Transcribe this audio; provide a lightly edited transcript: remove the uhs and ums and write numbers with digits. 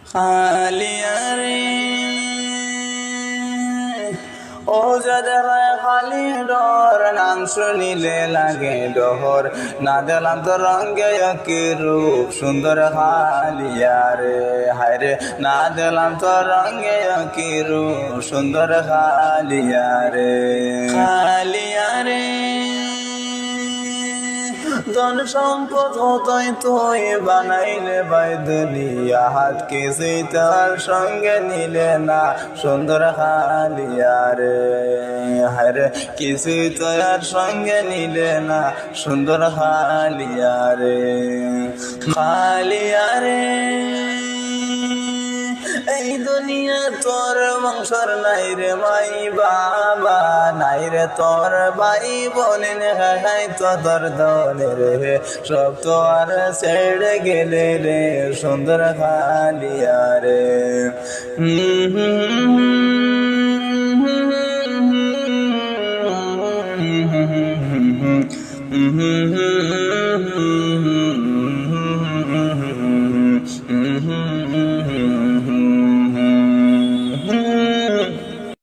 খালিয়ারে ও যাদের খালি ডর নাম শুনিলে লাগে ডহর না দিলাম তো রঙ্গে কি রূপ সুন্দর খালিয়ারে হায়রে না দিলাম তো রঙ্গে কি রূপ সুন্দর খালিয়ারে খালিয়ারে ধন সম্পদ হতই তুই বানাইলে বাই দুনিয়া হাত কিছুই তার সঙ্গে নিলে না সুন্দর খালিয়ারে হায়রে কিছুই তার সঙ্গে নিলে না সুন্দর খালিয়ারে খালিয়ারে এই দুনিয়া তোর বংশর নাই রে মাই বাবা নাই রে তোর ভাই বোনে নাই তো তোর দলে রে সব তো আর ছেড়ে গেলে রে সুন্দর খালিয়ারে